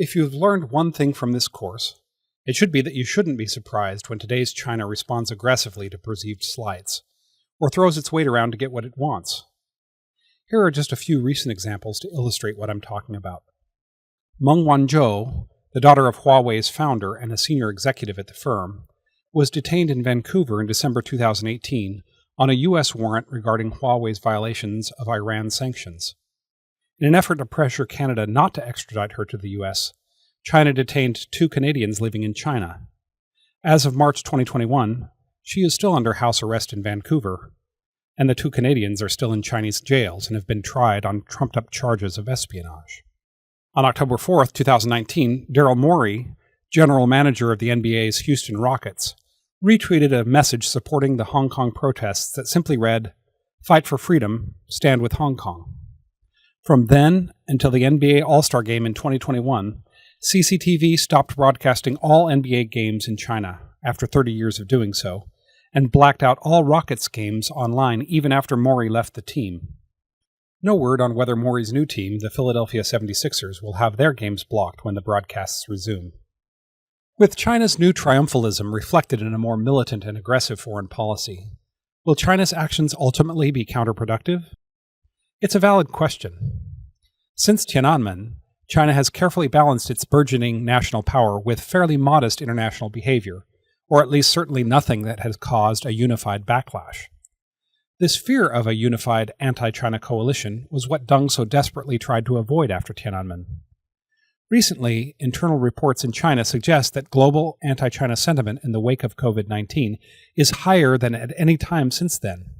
If you've learned one thing from this course, it should be that you shouldn't be surprised when today's China responds aggressively to perceived slights, or throws its weight around to get what it wants. Here are just a few recent examples to illustrate what I'm talking about. Meng Wanzhou, the daughter of Huawei's founder and a senior executive at the firm, was detained in Vancouver in December 2018 on a U.S. warrant regarding Huawei's violations of Iran sanctions. In an effort to pressure Canada not to extradite her to the U.S., China detained 2 Canadians living in China. As of March 2021, she is still under house arrest in Vancouver, and the 2 Canadians are still in Chinese jails and have been tried on trumped-up charges of espionage. On October 4, 2019, Daryl Morey, general manager of the NBA's Houston Rockets, retweeted a message supporting the Hong Kong protests that simply read, "Fight for freedom, stand with Hong Kong." From then until the NBA All-Star Game in 2021, CCTV stopped broadcasting all NBA games in China after 30 years of doing so, and blacked out all Rockets games online even after Morey left the team. No word on whether Morey's new team, the Philadelphia 76ers, will have their games blocked when the broadcasts resume. With China's new triumphalism reflected in a more militant and aggressive foreign policy, will China's actions ultimately be counterproductive? It's a valid question. Since Tiananmen, China has carefully balanced its burgeoning national power with fairly modest international behavior, or at least certainly nothing that has caused a unified backlash. This fear of a unified anti-China coalition was what Deng so desperately tried to avoid after Tiananmen. Recently, internal reports in China suggest that global anti-China sentiment in the wake of COVID-19 is higher than at any time since then.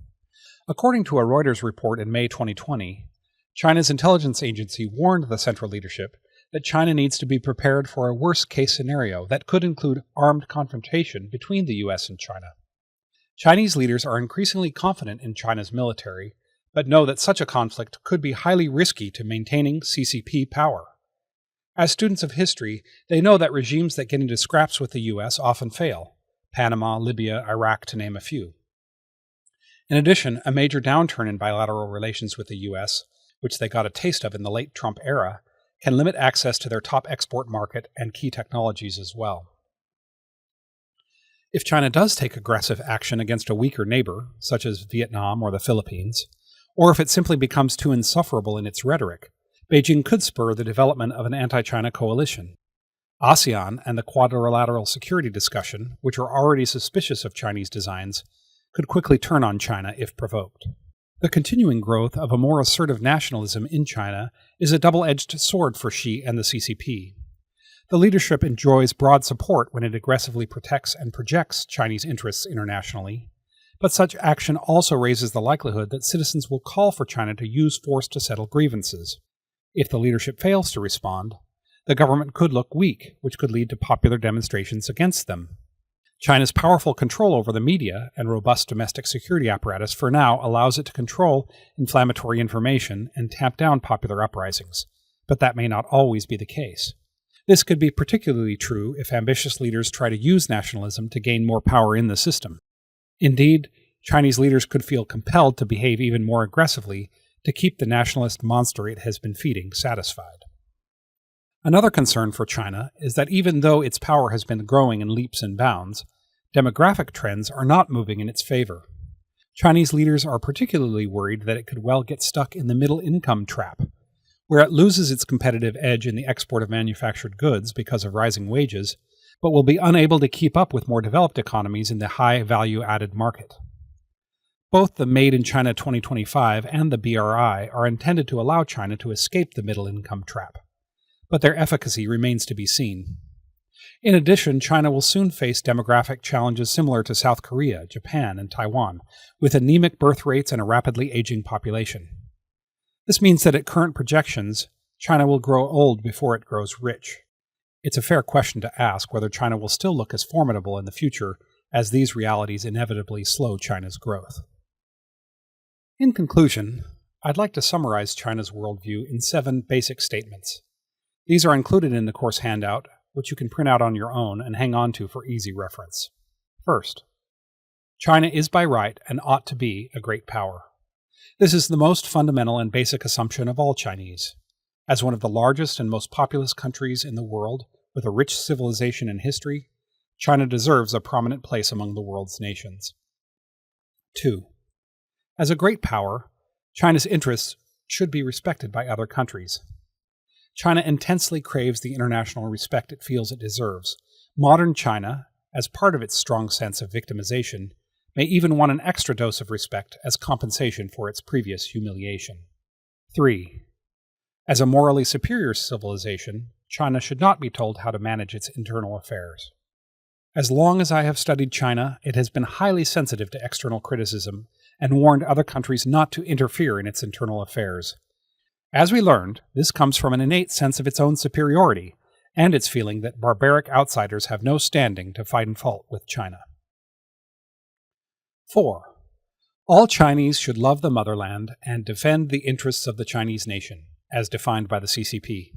According to a Reuters report in May 2020, China's intelligence agency warned the central leadership that China needs to be prepared for a worst-case scenario that could include armed confrontation between the U.S. and China. Chinese leaders are increasingly confident in China's military, but know that such a conflict could be highly risky to maintaining CCP power. As students of history, they know that regimes that get into scraps with the U.S. often fail, Panama, Libya, Iraq, to name a few. In addition, a major downturn in bilateral relations with the U.S., which they got a taste of in the late Trump era, can limit access to their top export market and key technologies as well. If China does take aggressive action against a weaker neighbor, such as Vietnam or the Philippines, or if it simply becomes too insufferable in its rhetoric, Beijing could spur the development of an anti-China coalition. ASEAN and the quadrilateral security discussion, which are already suspicious of Chinese designs, could quickly turn on China if provoked. The continuing growth of a more assertive nationalism in China is a double-edged sword for Xi and the CCP. The leadership enjoys broad support when it aggressively protects and projects Chinese interests internationally, but such action also raises the likelihood that citizens will call for China to use force to settle grievances. If the leadership fails to respond, the government could look weak, which could lead to popular demonstrations against them. China's powerful control over the media and robust domestic security apparatus for now allows it to control inflammatory information and tamp down popular uprisings, but that may not always be the case. This could be particularly true if ambitious leaders try to use nationalism to gain more power in the system. Indeed, Chinese leaders could feel compelled to behave even more aggressively to keep the nationalist monster it has been feeding satisfied. Another concern for China is that even though its power has been growing in leaps and bounds, demographic trends are not moving in its favor. Chinese leaders are particularly worried that it could well get stuck in the middle-income trap, where it loses its competitive edge in the export of manufactured goods because of rising wages, but will be unable to keep up with more developed economies in the high-value-added market. Both the Made in China 2025 and the BRI are intended to allow China to escape the middle-income trap, but their efficacy remains to be seen. In addition, China will soon face demographic challenges similar to South Korea, Japan, and Taiwan, with anemic birth rates and a rapidly aging population. This means that at current projections, China will grow old before it grows rich. It's a fair question to ask whether China will still look as formidable in the future as these realities inevitably slow China's growth. In conclusion, I'd like to summarize China's worldview in 7 basic statements. These are included in the course handout, which you can print out on your own and hang on to for easy reference. First, China is by right and ought to be a great power. This is the most fundamental and basic assumption of all Chinese. As one of the largest and most populous countries in the world, with a rich civilization and history, China deserves a prominent place among the world's nations. 2. As a great power, China's interests should be respected by other countries. China intensely craves the international respect it feels it deserves. Modern China, as part of its strong sense of victimization, may even want an extra dose of respect as compensation for its previous humiliation. 3. As a morally superior civilization, China should not be told how to manage its internal affairs. As long as I have studied China, it has been highly sensitive to external criticism and warned other countries not to interfere in its internal affairs. As we learned, this comes from an innate sense of its own superiority and its feeling that barbaric outsiders have no standing to find fault with China. 4. All Chinese should love the motherland and defend the interests of the Chinese nation, as defined by the CCP.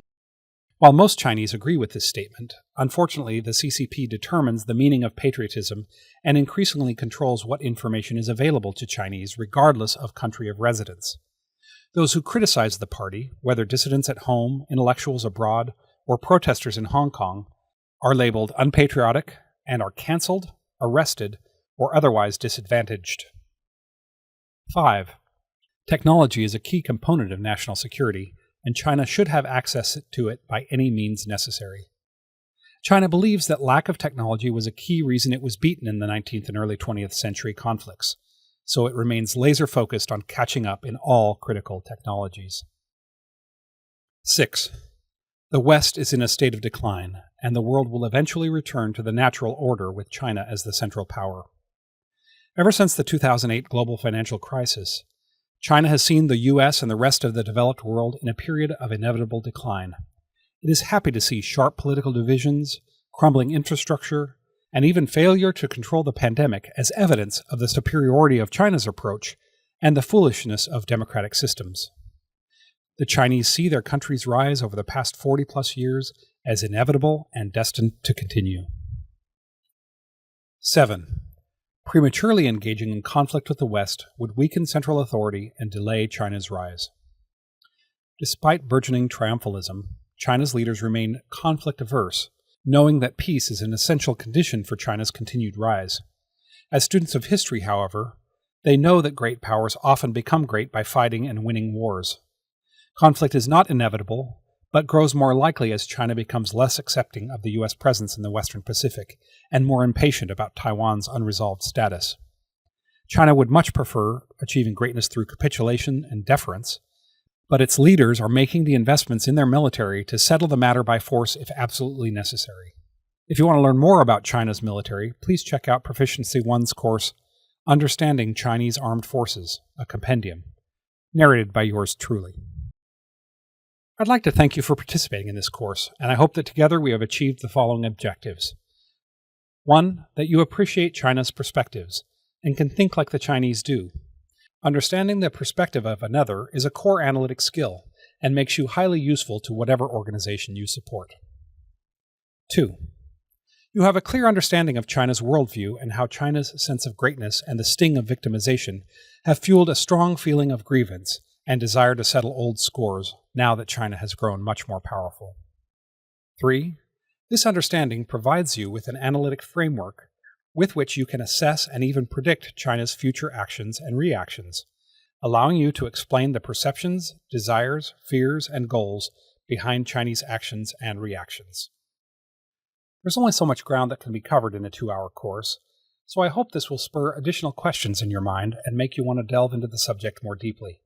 While most Chinese agree with this statement, unfortunately the CCP determines the meaning of patriotism and increasingly controls what information is available to Chinese regardless of country of residence. Those who criticize the party, whether dissidents at home, intellectuals abroad, or protesters in Hong Kong, are labeled unpatriotic and are cancelled, arrested, or otherwise disadvantaged. 5. Technology is a key component of national security, and China should have access to it by any means necessary. China believes that lack of technology was a key reason it was beaten in the 19th and early 20th century conflicts, so it remains laser-focused on catching up in all critical technologies. 6. The West is in a state of decline, and the world will eventually return to the natural order with China as the central power. Ever since the 2008 global financial crisis, China has seen the U.S. and the rest of the developed world in a period of inevitable decline. It is happy to see sharp political divisions, crumbling infrastructure, and even failure to control the pandemic as evidence of the superiority of China's approach and the foolishness of democratic systems. The Chinese see their country's rise over the past 40-plus years as inevitable and destined to continue. 7. Prematurely engaging in conflict with the West would weaken central authority and delay China's rise. Despite burgeoning triumphalism, China's leaders remain conflict-averse, knowing that peace is an essential condition for China's continued rise. As students of history, however, they know that great powers often become great by fighting and winning wars. Conflict is not inevitable, but grows more likely as China becomes less accepting of the U.S. presence in the Western Pacific and more impatient about Taiwan's unresolved status. China would much prefer achieving greatness through capitulation and deference, but its leaders are making the investments in their military to settle the matter by force if absolutely necessary. If you want to learn more about China's military, please check out Proficiency 1's course, Understanding Chinese Armed Forces, a compendium, narrated by yours truly. I'd like to thank you for participating in this course, and I hope that together we have achieved the following objectives. 1. That you appreciate China's perspectives and can think like the Chinese do. Understanding the perspective of another is a core analytic skill and makes you highly useful to whatever organization you support. 2. You have a clear understanding of China's worldview and how China's sense of greatness and the sting of victimization have fueled a strong feeling of grievance and desire to settle old scores now that China has grown much more powerful. 3. This understanding provides you with an analytic framework with which you can assess and even predict China's future actions and reactions, allowing you to explain the perceptions, desires, fears, and goals behind Chinese actions and reactions. There's only so much ground that can be covered in a 2-hour course, so I hope this will spur additional questions in your mind and make you want to delve into the subject more deeply.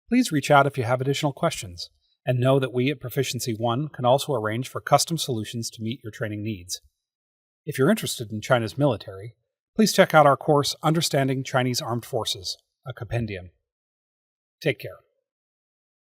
Please reach out if you have additional questions, and know that we at Proficiency 1 can also arrange for custom solutions to meet your training needs. If you're interested in China's military, please check out our course, Understanding Chinese Armed Forces, a compendium. Take care.